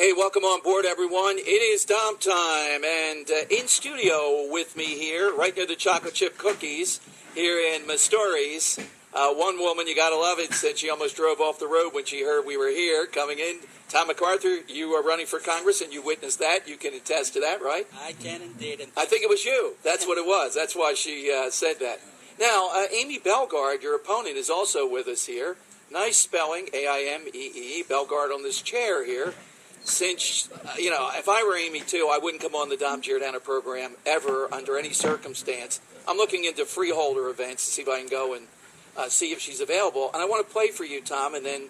Hey, welcome on board, everyone. It is Dom time, and in studio with me here, right near the chocolate chip cookies, here in Mastori's, one woman, you gotta love it, said she almost drove off the road when she heard we were here coming in. Tom MacArthur, you are running for Congress, and you witnessed that. You can attest to that, right? I can indeed. I think it was you. That's what it was. That's why she said that. Now, Amy Bellegarde, your opponent, is also with us here. Nice spelling, A-I-M-E-E, Bellegarde on this chair here. Since, if I were Amy, too, I wouldn't come on the Dom Giordano program ever under any circumstance. I'm looking into freeholder events to see if I can go and see if she's available. And I want to play for you, Tom, and then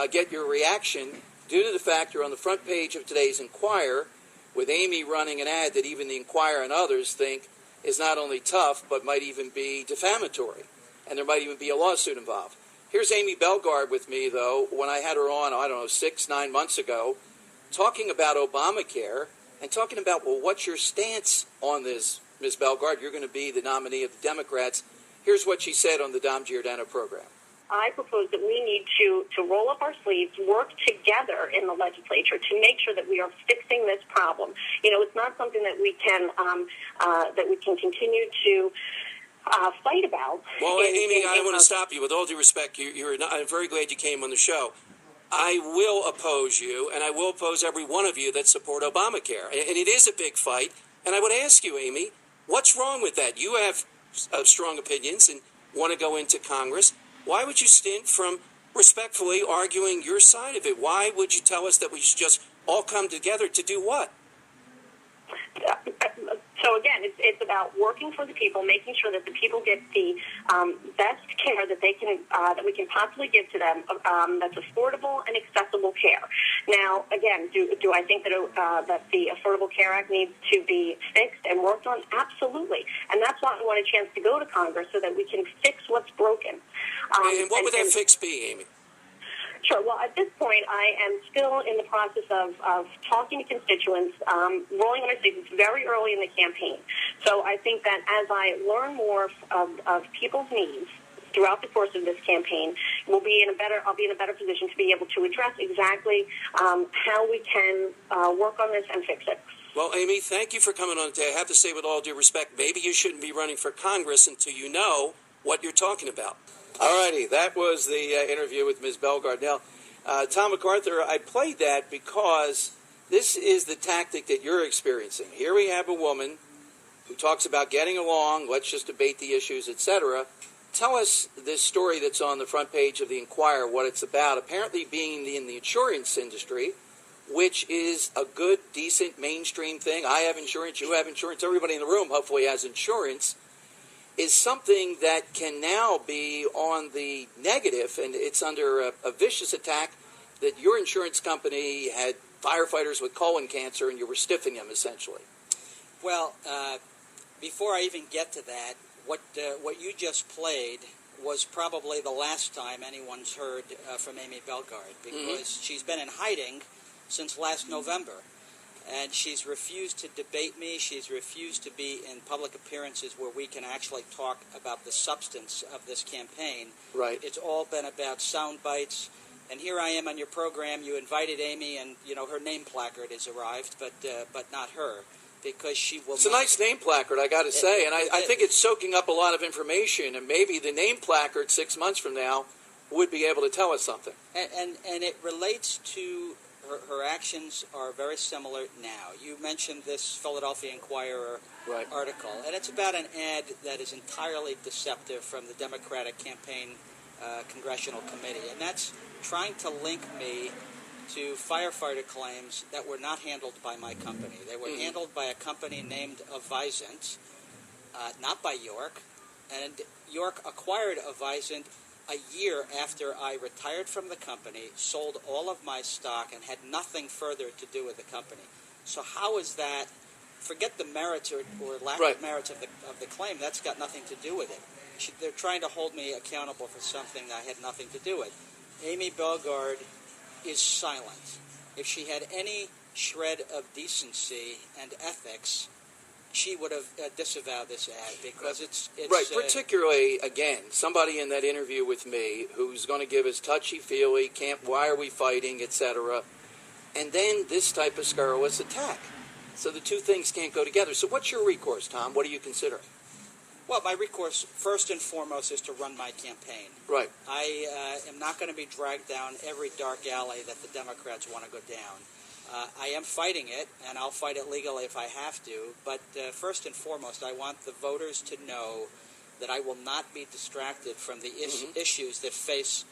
get your reaction due to the fact you're on the front page of today's Enquirer with Amy running an ad that even the Enquirer and others think is not only tough, but might even be defamatory. And there might even be a lawsuit involved. Here's Amy Bellegarde with me, though, when I had her on, 6-9 months ago, talking about Obamacare and talking about, well, what's your stance on this, Ms. Bellegarde? You're going to be the nominee of the Democrats. Here's what she said on the Dom Giordano program. I propose that we need to roll up our sleeves, work together in the legislature to make sure that we are fixing this problem. It's not something that we can continue to fight about. Well, Amy, I want to stop you. With all due respect, I'm very glad you came on the show. I will oppose you, and I will oppose every one of you that support Obamacare. And it is a big fight. And I would ask you, Amy, what's wrong with that? You have strong opinions and want to go into Congress. Why would you stint from respectfully arguing your side of it? Why would you tell us that we should just all come together to do what? So again, it's about working for the people, making sure that the people get the best care that they can that we can possibly give to them. That's affordable and accessible care. Now, again, do I think that the Affordable Care Act needs to be fixed and worked on? Absolutely, and that's why I want a chance to go to Congress so that we can fix what's broken. And what would that fix be, Amy? Sure. Well, at this point, I am still in the process of talking to constituents, rolling on our sleeves. It's very early in the campaign. So I think that as I learn more of people's needs throughout the course of this campaign, I'll be in a better position to be able to address exactly how we can work on this and fix it. Well, Amy, thank you for coming on today. I have to say, with all due respect, maybe you shouldn't be running for Congress until you know what you're talking about. All righty, that was the interview with Ms. Bellegarde. Now, Tom MacArthur, I played that because this is the tactic that you're experiencing. Here we have a woman who talks about getting along, let's just debate the issues, etc. Tell us this story that's on the front page of the Enquirer, what it's about. Apparently being in the insurance industry, which is a good, decent, mainstream thing. I have insurance, you have insurance, everybody in the room hopefully has insurance, is something that can now be on the negative, and it's under a vicious attack that your insurance company had firefighters with colon cancer and you were stiffing them, essentially. Well, before I even get to that, what you just played was probably the last time anyone's heard from Amy Bellegarde, because she's been in hiding since last November. And she's refused to debate me. She's refused to be in public appearances where we can actually talk about the substance of this campaign. Right. It's all been about sound bites. And here I am on your program. You invited Amy, and her name placard has arrived, but not her, because she will. It's a nice name placard, I got to say, and I think it's soaking up a lot of information. And maybe the name placard 6 months from now would be able to tell us something. And it relates to. Her actions are very similar now. You mentioned this Philadelphia Inquirer article, and it's about an ad that is entirely deceptive from the Democratic Campaign Congressional Committee, and that's trying to link me to firefighter claims that were not handled by my company. They were handled by a company named Avizent, not by York, and York acquired Avizent a year after I retired from the company, sold all of my stock, and had nothing further to do with the company. So how is that? Forget the merits or lack of merits of the claim. That's got nothing to do with it. They're trying to hold me accountable for something that I had nothing to do with. Amy Bellegarde is silent. If she had any shred of decency and ethics, she would have disavowed this ad, because it's right. Particularly, again, somebody in that interview with me who's going to give us touchy-feely, why are we fighting, etc. and then this type of scurrilous attack. So the two things can't go together. So what's your recourse, Tom? What are you considering? Well, my recourse, first and foremost, is to run my campaign. Right. I am not going to be dragged down every dark alley that the Democrats want to go down. I am fighting it, and I'll fight it legally if I have to. But first and foremost, I want the voters to know that I will not be distracted from the issues that face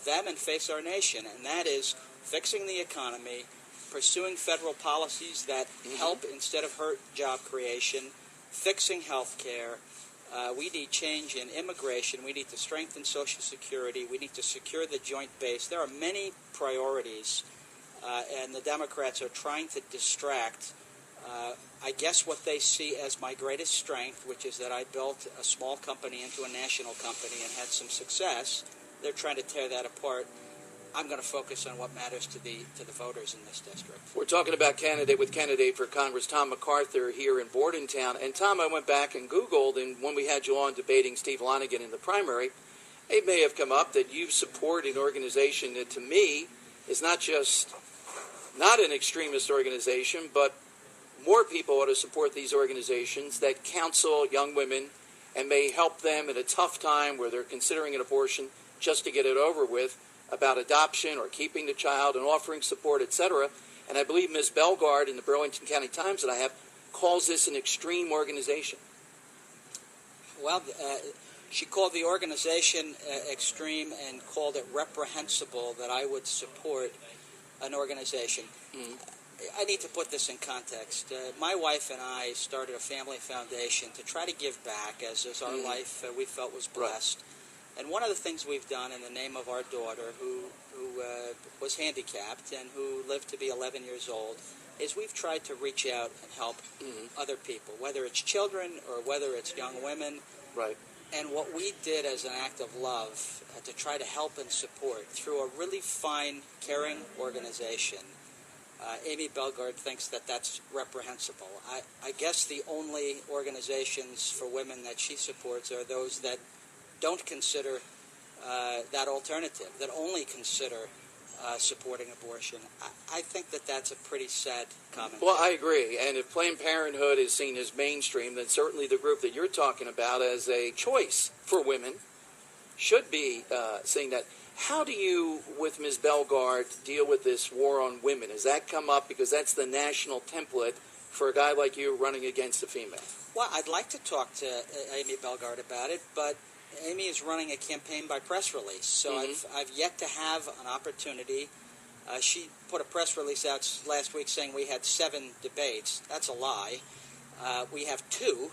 them and face our nation, and that is fixing the economy, pursuing federal policies that help instead of hurt job creation, fixing health care. We need change in immigration. We need to strengthen Social Security. We need to secure the joint base. There are many priorities, and the Democrats are trying to distract, I guess, what they see as my greatest strength, which is that I built a small company into a national company and had some success. They're trying to tear that apart. I'm going to focus on what matters to the voters in this district. We're talking about candidate for Congress Tom MacArthur here in Bordentown. And Tom, I went back and Googled, and when we had you on debating Steve Lonigan in the primary, it may have come up that you support an organization that to me is not just not an extremist organization, but more people ought to support these organizations that counsel young women and may help them in a tough time where they're considering an abortion just to get it over with, about adoption or keeping the child and offering support, etc. And I believe Ms. Bellegarde in the Burlington County Times that I have calls this an extreme organization. Well, she called the organization extreme and called it reprehensible that I would support an organization. I need to put this in context. My wife and I started a family foundation to try to give back, as our life we felt was blessed. Right. And one of the things we've done in the name of our daughter, who was handicapped and who lived to be 11 years old, is we've tried to reach out and help other people, whether it's children or whether it's young women. Right. And what we did as an act of love to try to help and support through a really fine, caring organization, Amy Bellegarde thinks that that's reprehensible. I guess the only organizations for women that she supports are those that don't consider that alternative, that only consider supporting abortion. I think that that's a pretty sad comment. Well, I agree. And if Planned Parenthood is seen as mainstream, then certainly the group that you're talking about as a choice for women should be seeing that. How do you, with Ms. Bellegarde, deal with this war on women? Has that come up? Because that's the national template for a guy like you running against a female. Well, I'd like to talk to Amy Bellegarde about it, but Amy is running a campaign by press release, so I've yet to have an opportunity. She put a press release out last week saying we had 7 debates. That's a lie. We have 2,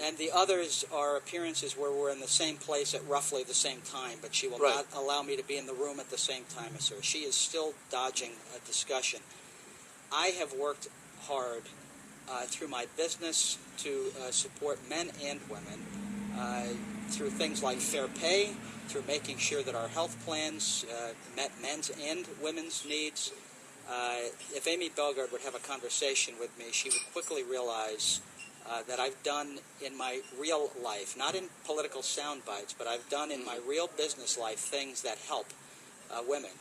and the others are appearances where we're in the same place at roughly the same time, but she will not allow me to be in the room at the same time as her. She is still dodging a discussion. I have worked hard through my business to support men and women, through things like fair pay, through making sure that our health plans met men's and women's needs. If Amy Bellegarde would have a conversation with me, she would quickly realize that I've done in my real life, not in political sound bites, but I've done in my real business life things that help women.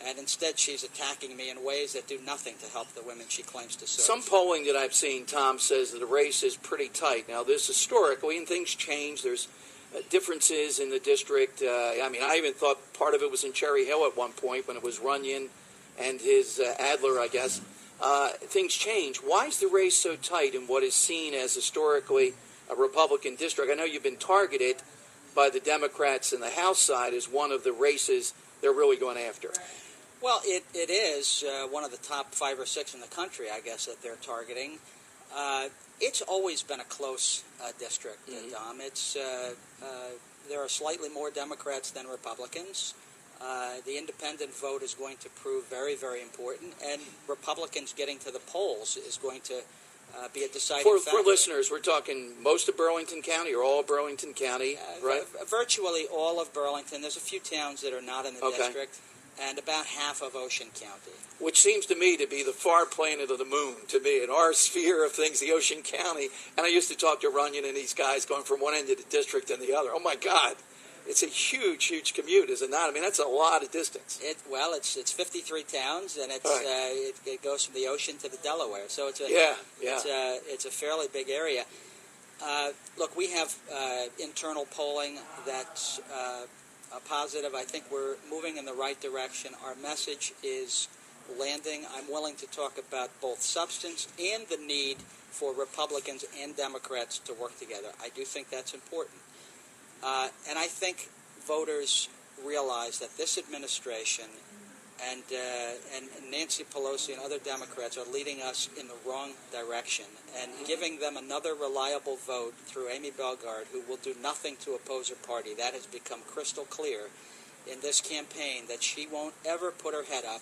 And instead she's attacking me in ways that do nothing to help the women she claims to serve. Some polling that I've seen, Tom, says that the race is pretty tight. Now, this historically, and things change, there's differences in the district. I even thought part of it was in Cherry Hill at one point when it was Runyon and his Adler, I guess. Things change. Why is the race so tight in what is seen as historically a Republican district? I know you've been targeted by the Democrats in the House side as one of the races they're really going after. Well, it is one of the top 5 or 6 in the country, I guess, that they're targeting. It's always been a close district, Dom. There are slightly more Democrats than Republicans. The independent vote is going to prove very, very important, and Republicans getting to the polls is going to be a deciding factor. For listeners, we're talking most of Burlington County or all of Burlington County, right? Virtually all of Burlington. There's a few towns that are not in the district, and about half of Ocean County. Which seems to me to be the far planet of the moon, to me, in our sphere of things, the Ocean County. And I used to talk to Runyon and these guys going from one end of the district and the other. Oh, my God. It's a huge, huge commute, is it not? I mean, that's a lot of distance. It's 53 towns, and it goes from the ocean to the Delaware. So it's a fairly big area. Look, we have internal polling that's positive. I think we're moving in the right direction. Our message is landing. I'm willing to talk about both substance and the need for Republicans and Democrats to work together. I do think that's important. And I think voters realize that this administration and Nancy Pelosi and other Democrats are leading us in the wrong direction, and giving them another reliable vote through Amy Bellegarde, who will do nothing to oppose her party. That has become crystal clear in this campaign, that she won't ever put her head up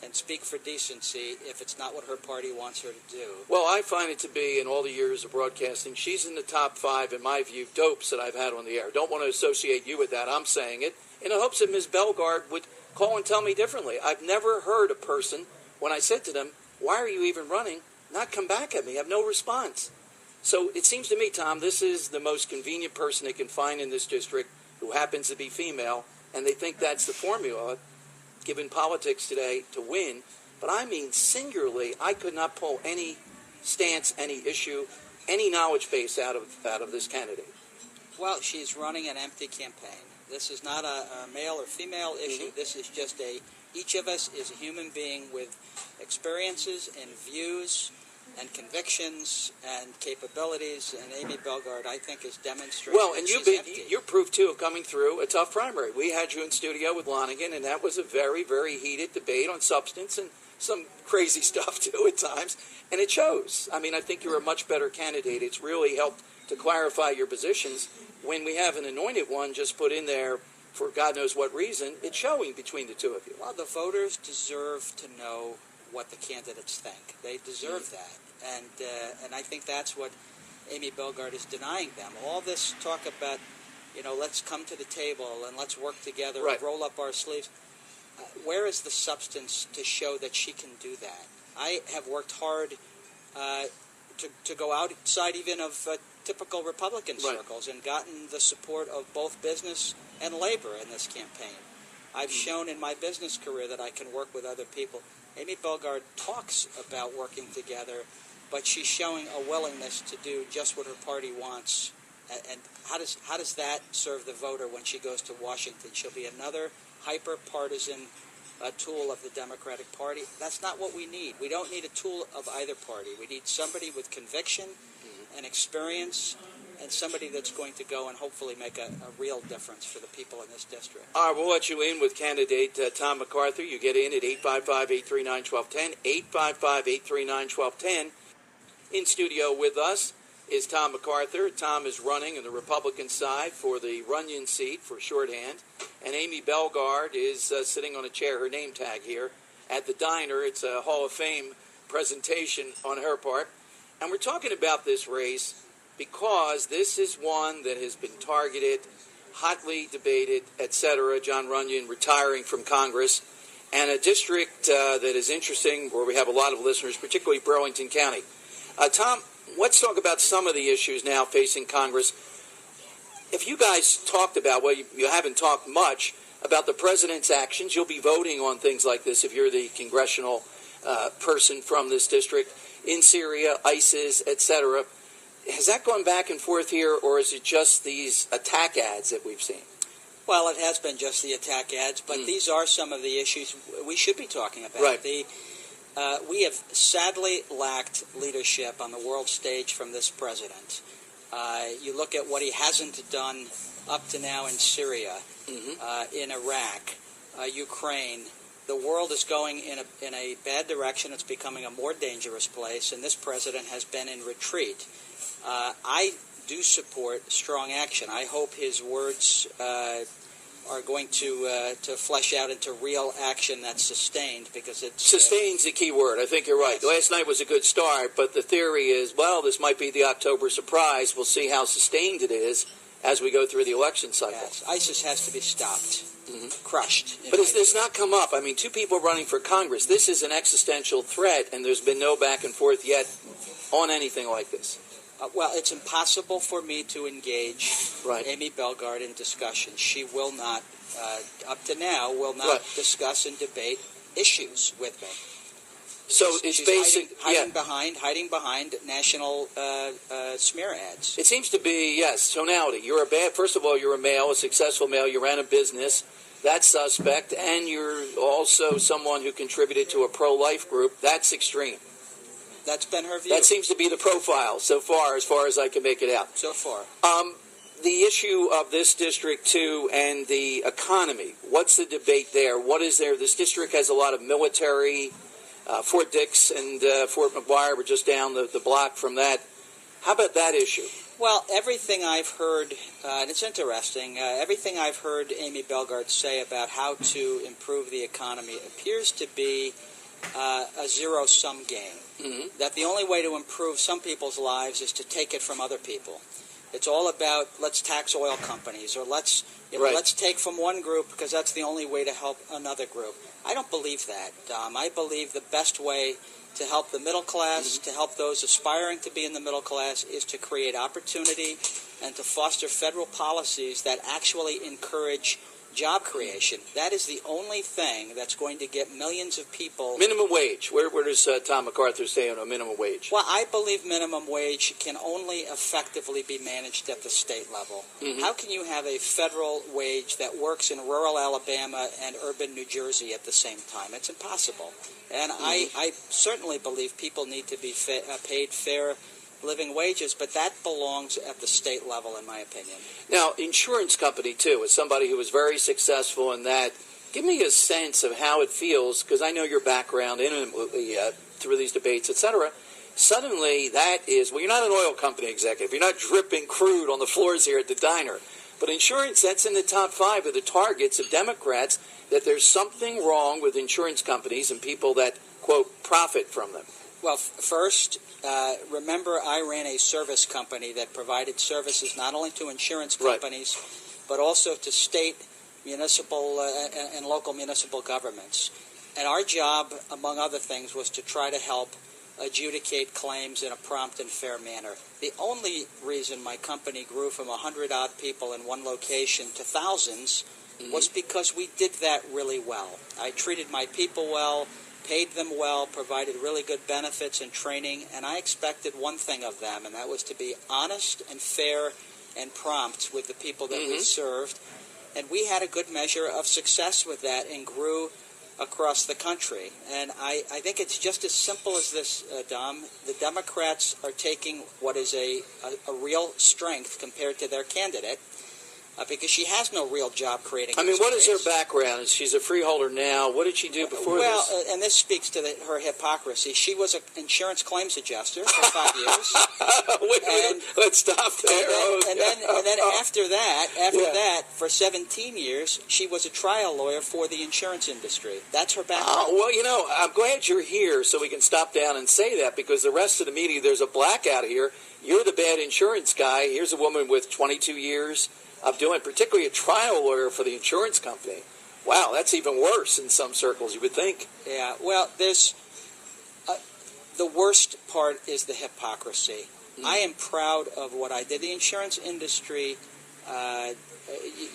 and speak for decency if it's not what her party wants her to do. Well, I find it to be, in all the years of broadcasting, she's in the top 5, in my view, dopes that I've had on the air. Don't want to associate you with that. I'm saying it in the hopes that Ms. Bellegarde would call and tell me differently. I've never heard a person, when I said to them, why are you even running, not come back at me, have no response. So it seems to me, Tom, this is the most convenient person they can find in this district, who happens to be female, and they think that's the formula given politics today to win. But I mean, singularly, I could not pull any stance, any issue, any knowledge base out of this candidate. Well, she's running an empty campaign. This is not a male or female issue. Mm-hmm. This is just each of us is a human being with experiences and views and convictions and capabilities, and Amy Bellegarde, I think, is demonstrating. Well, and you're proof, too, of coming through a tough primary. We had you in studio with Lonigan, and that was a very, very heated debate on substance and some crazy stuff, too, at times, and it shows. I mean, I think you're a much better candidate. It's really helped to clarify your positions. When we have an anointed one just put in there for God knows what reason, it's showing between the two of you. Well, the voters deserve to know what the candidates think. They deserve that. And I think that's what Amy Bellegarde is denying them. All this talk about, let's come to the table and let's work together and roll up our sleeves. Where is the substance to show that she can do that? I have worked hard to go outside even of typical Republican circles and gotten the support of both business and labor in this campaign. I've shown in my business career that I can work with other people. Amy Bellegarde talks about working together, but she's showing a willingness to do just what her party wants. And how does that serve the voter when she goes to Washington? She'll be another hyper-partisan tool of the Democratic Party. That's not what we need. We don't need a tool of either party. We need somebody with conviction and experience, and somebody that's going to go and hopefully make a real difference for the people in this district. All right, we'll let you in with candidate Tom MacArthur. You get in at 855-839-1210, 855-839-1210. In studio with us is Tom MacArthur. Tom is running on the Republican side for the Runyon seat for shorthand, and Amy Bellegarde is sitting on a chair, her name tag here, at the diner. It's a Hall of Fame presentation on her part. And we're talking about this race because this is one that has been targeted, hotly debated, etc. John Runyon retiring from Congress, and a district that is interesting where we have a lot of listeners, particularly Burlington County. Tom, let's talk about some of the issues now facing Congress. If you guys talked about, well, you haven't talked much about the president's actions. You'll be voting on things like this if you're the congressional person from this district, in Syria, ISIS, etc. Has that gone back and forth here, or is it just these attack ads that we've seen? Well, it has been just the attack ads, but these are some of the issues we should be talking about. Right. We have sadly lacked leadership on the world stage from this president. You look at what he hasn't done up to now in Syria, in Iraq, Ukraine. The world is going in a bad direction. It's becoming a more dangerous place, and this president has been in retreat. I do support strong action. I hope his words are going to flesh out into real action that's sustained, because it's... Sustain's the key word. I think you're right. Yes. Last night was a good start, but the theory is, well, this might be the October surprise. We'll see how sustained it is as we go through the election cycle. Yes. ISIS has to be stopped, crushed. But it's not come up. I mean, two people running for Congress. This is an existential threat, and there's been no back and forth yet on anything like this. Well, it's impossible for me to engage Right. Amy Bellegarde in discussion. She will not, up to now, will not Right. discuss and debate issues with me. So it's She's basic. hiding behind national smear ads. It seems to be, yes, tonality. First of all, you're a male, a successful male. You ran a business. That's suspect. And you're also someone who contributed to a pro-life group. That's extreme. That's been her view. That seems to be the profile so far as I can make it out. So far. The issue of this district, too, and the economy, what's the debate there? What is there? This district has a lot of military. Fort Dix and Fort McGuire were just down the block from that. How about that issue? Well, everything I've heard, and it's interesting, everything I've heard Amy Bellegarde say about how to improve the economy appears to be a zero-sum game. Mm-hmm. That the only way to improve some people's lives is to take it from other people. It's all about let's tax oil companies, or let's take from one group because that's the only way to help another group. I don't believe that, Dom. I believe the best way to help the middle class, to help those aspiring to be in the middle class, is to create opportunity and to foster federal policies that actually encourage job creation. That is the only thing that's going to get millions of people. Minimum wage. Where does Tom MacArthur stay on a minimum wage? Well, I believe minimum wage can only effectively be managed at the state level. Mm-hmm. How can you have a federal wage that works in rural Alabama and urban New Jersey at the same time? It's impossible. And I certainly believe people need to be paid fair living wages, but that belongs at the state level, in my opinion. Now, insurance company, too, as somebody who was very successful in that, give me a sense of how it feels, because I know your background intimately through these debates, etc. Suddenly, that is, well, you're not an oil company executive. You're not dripping crude on the floors here at the diner. But insurance, that's in the top 5 of the targets of Democrats, that there's something wrong with insurance companies and people that, quote, profit from them. Well, first, remember I ran a service company that provided services not only to insurance companies, but also to state, municipal, and local municipal governments. And our job, among other things, was to try to help adjudicate claims in a prompt and fair manner. The only reason my company grew from 100-odd people in one location to thousands was because we did that really well. I treated my people well, paid them well, provided really good benefits and training, and I expected one thing of them, and that was to be honest and fair and prompt with the people that we served. And we had a good measure of success with that and grew across the country. And I think it's just as simple as this, Dom. The Democrats are taking what is a real strength compared to their candidate, because she has no real job-creating experience. What is her background? She's a freeholder now. What did she do before this? Well, and this speaks to her hypocrisy. She was an insurance claims adjuster for 5 years. Wait, let's stop there. And then after that, for 17 years, she was a trial lawyer for the insurance industry. That's her background. Oh, well, I'm glad you're here so we can stop down and say that, because the rest of the media, there's a blackout here. You're the bad insurance guy. Here's a woman with 22 years of doing, particularly a trial lawyer for the insurance company. Wow, that's even worse in some circles, you would think. Yeah, well, there's the worst part is the hypocrisy. I am proud of what I did. The insurance industry,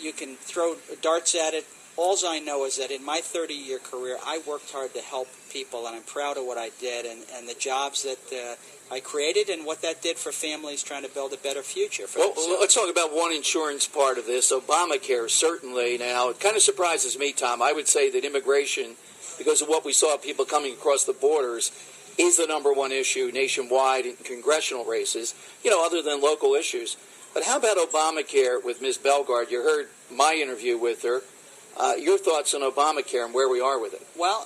you can throw darts at it. All I know is that in my 30-year career, I worked hard to help people, and I'm proud of what I did and the jobs that I created and what that did for families trying to build a better future for themselves. Well, let's talk about one insurance part of this, Obamacare, certainly. Now, it kind of surprises me, Tom. I would say that immigration, because of what we saw, people coming across the borders, is the number one issue nationwide in congressional races, other than local issues. But how about Obamacare with Ms. Bellegarde? You heard my interview with her. Your thoughts on Obamacare and where we are with it? Well,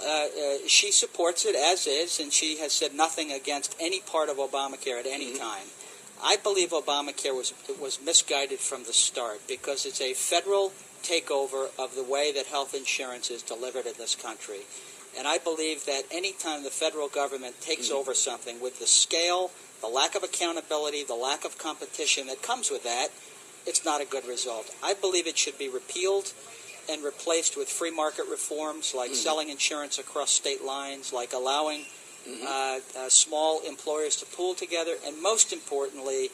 she supports it as is, and she has said nothing against any part of Obamacare at any time. I believe Obamacare was misguided from the start because it's a federal takeover of the way that health insurance is delivered in this country. And I believe that any time the federal government takes over something with the scale, the lack of accountability, the lack of competition that comes with that, it's not a good result. I believe it should be repealed and replaced with free market reforms like selling insurance across state lines, like allowing small employers to pool together, and most importantly,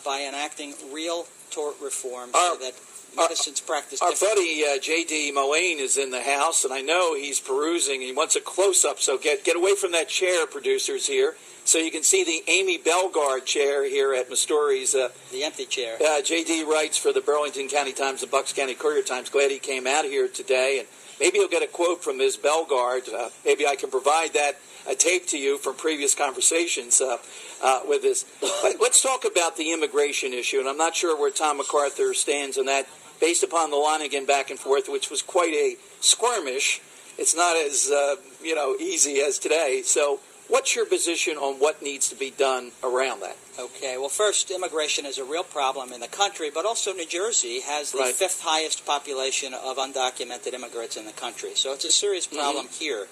by enacting real tort reform so that medicine's practiced Our differently. buddy J.D. Moane is in the house, and I know he's perusing. He wants a close-up, so get away from that chair, producers here, so you can see the Amy Bellegarde chair here at Mastori's. The empty chair. J.D. writes for the Burlington County Times, the Bucks County Courier-Times. Glad he came out here today, and maybe he'll get a quote from Ms. Bellegarde. Maybe I can provide that a tape to you from previous conversations with this. But let's talk about the immigration issue, and I'm not sure where Tom MacArthur stands on that, based upon the line again back and forth, which was quite a skirmish. It's not as easy as today. So, what's your position on what needs to be done around that? Okay, well, first, immigration is a real problem in the country, but also New Jersey has the fifth highest population of undocumented immigrants in the country. So it's a serious problem here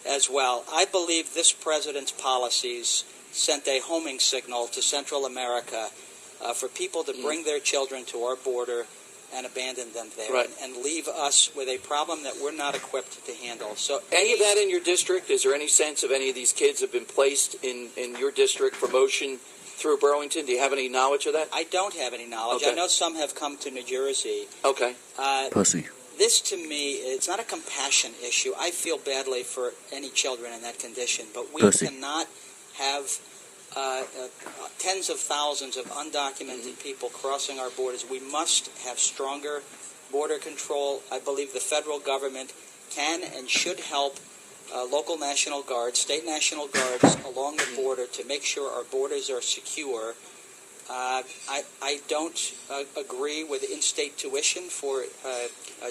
as well. I believe this president's policies sent a homing signal to Central America for people to bring their children to our border and abandon them there and leave us with a problem that we're not equipped to handle. So, any of that in your district? Is there any sense of any of these kids have been placed in your district for motion through Burlington? Do you have any knowledge of that? I don't have any knowledge. Okay. I know some have come to New Jersey. Okay. Pussy. This, to me, it's not a compassion issue. I feel badly for any children in that condition, but we cannot have tens of thousands of undocumented people crossing our borders. We must have stronger border control. I believe the federal government can and should help local National Guards, state National Guards along the border to make sure our borders are secure. I don't agree with in-state tuition for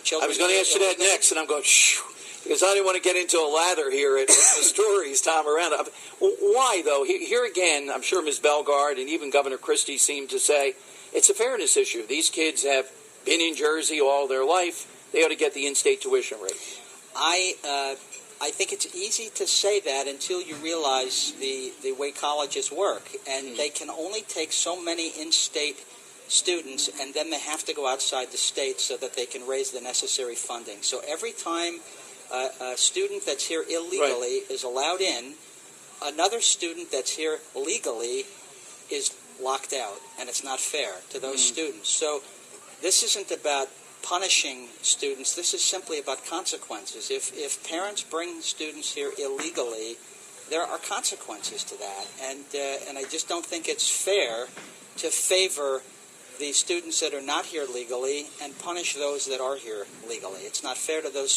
children. I was going to ask you that next, and I'm going, shh, because I didn't want to get into a lather here at the stories, Tom, around. Why, though? Here again, I'm sure Ms. Bellegarde and even Governor Christie seem to say it's a fairness issue. These kids have been in Jersey all their life. They ought to get the in-state tuition rate. I think it's easy to say that until you realize the way colleges work. And they can only take so many in-state students, and then they have to go outside the state so that they can raise the necessary funding. So every time a student that's here illegally is allowed in, another student that's here legally is locked out, and it's not fair to those students. So this isn't about punishing students. This is simply about consequences. If parents bring students here illegally, there are consequences to that, and I just don't think it's fair to favor the students that are not here legally and punish those that are here legally. It's not fair to those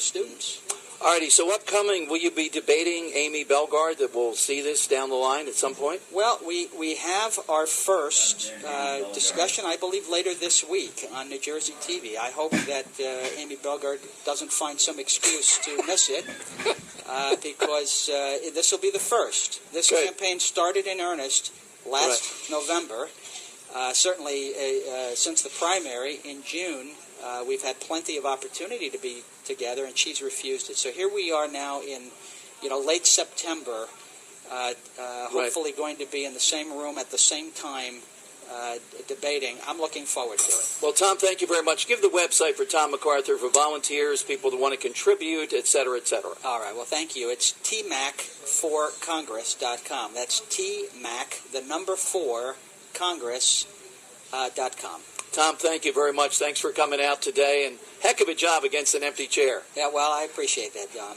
students. Alrighty, so upcoming, will you be debating Amy Bellegarde that we'll see this down the line at some point? Well, we have our first discussion, I believe, later this week on New Jersey TV. I hope that Amy Bellegarde doesn't find some excuse to miss it, because this will be the first. This campaign started in earnest last November. Certainly, since the primary in June, we've had plenty of opportunity to be together, and she's refused it. So here we are now in, late September, hopefully going to be in the same room at the same time debating. I'm looking forward to it. Well, Tom, thank you very much. Give the website for Tom MacArthur for volunteers, people that want to contribute, et cetera, et cetera. All right. Well, thank you. It's tmac4congress.com. That's tmac, the number 4, congress.com. Tom, thank you very much. Thanks for coming out today, and heck of a job against an empty chair. Yeah, well, I appreciate that, John.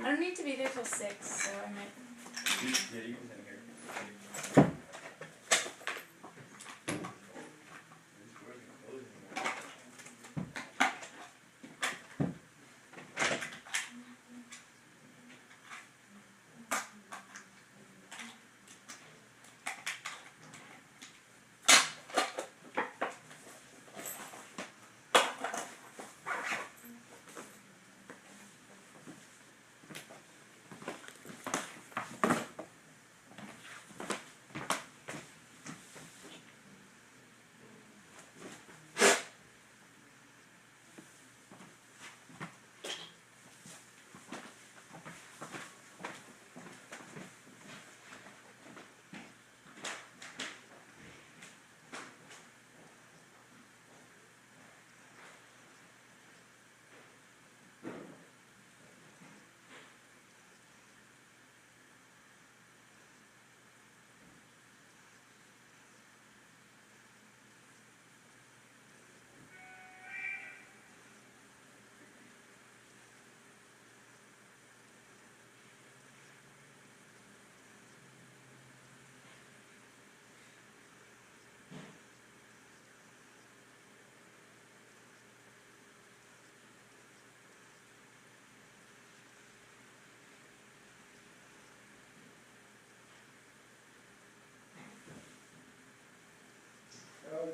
I don't need to be there till 6, so I might. Yeah, you can send here.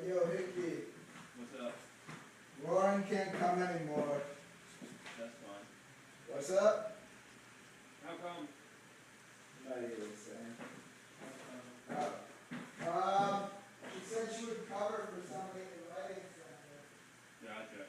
Yo, Hickey, What's up? Warren can't come anymore. That's fine. What's up? How come? Not even saying. How come? She said she would cover for somebody in the writing center. Gotcha.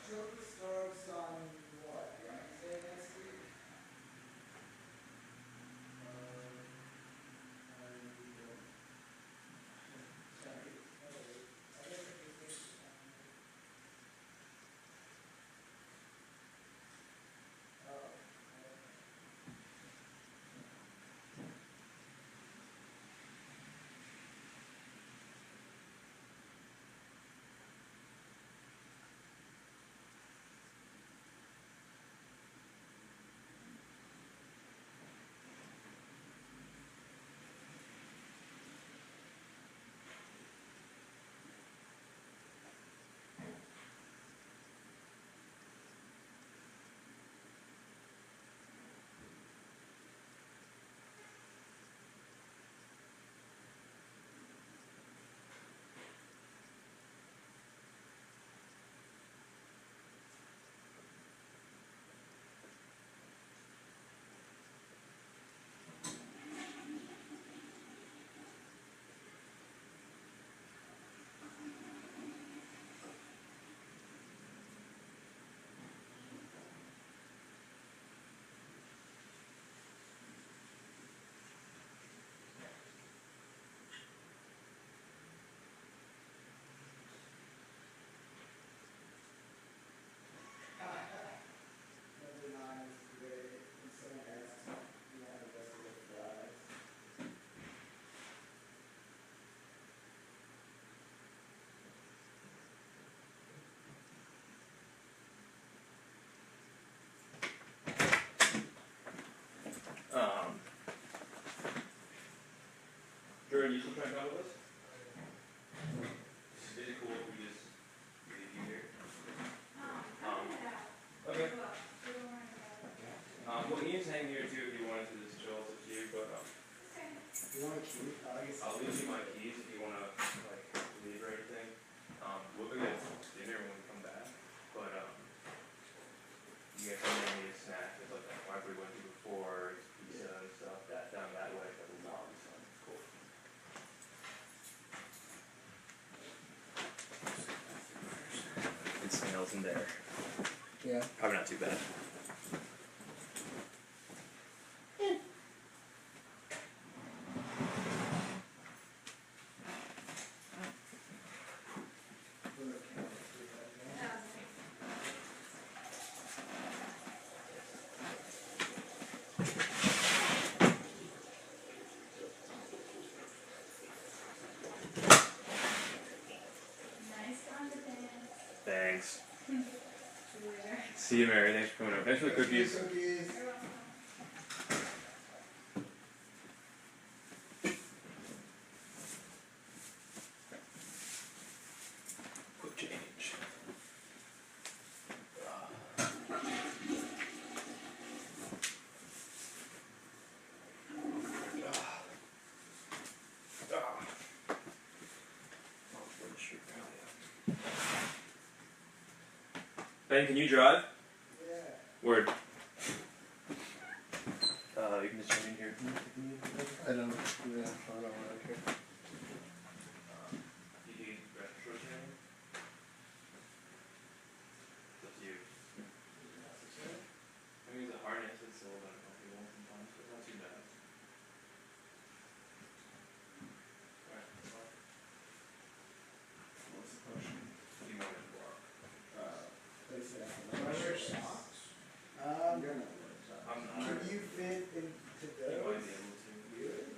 October starts on what? Wednesday next week? Number 9 is today. When someone asks me, do you want the rest of the fries? Jordan, you still trying to talk with us? Is it cool if we just leave you here? Okay. Well, Ian's hanging here too if you wanted to just chill with you, but You want a key? I guess I'll leave you my keys if you want to like leave or anything. We'll go get dinner when we come back, but you guys can make me a snack. It's like we went to before, pizza and stuff. That down that there. Yeah. Probably not too bad. Nice underpants. Thanks. See you later. See you, Mary. Thanks for coming over. Thanks for the cookies. Cookies. You're welcome. Quick change. Ben, can you drive? Yeah. Word. You can just jump in here. I don't. Yeah. I don't really care. You need rest short training? It's up to you. I mean, the harness is a little bit uncomfortable sometimes, but not too bad. Alright, that's fine. What's the question? You know what you are. They said I wear socks. You're not wearing socks. I'm not. Can you fit into You those? might be able to. Really?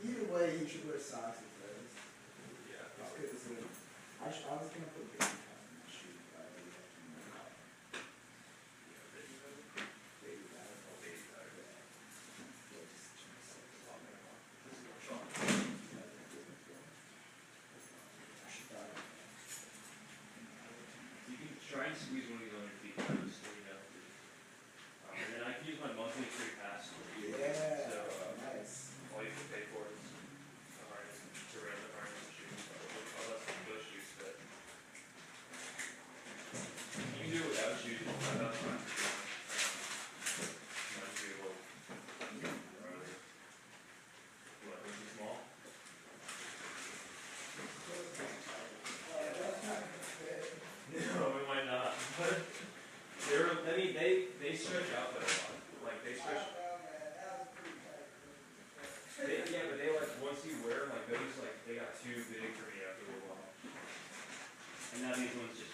Either way, he should wear socks with those. Yeah, It's probably. good. It's good. I was gonna put baby pads in my shoe, but I really have to know. Baby pads. Oh, baby powder. Yeah, just like a lot more. This is more shot. You can try and squeeze one of these on your feet, just so you know. And then I can use my monthly free pass. Yeah. So, Nice. all you have to pay for is the harness, to rent the harness and shoes. I'll let some those shoes fit. You can do it without shoes, that's fine. Might be a little, what, was it small? No, it might not. But they stretch out there a lot. Like they stretch. Yeah, but they like once you wear them, like those like they got too big for me after a while. And now these ones just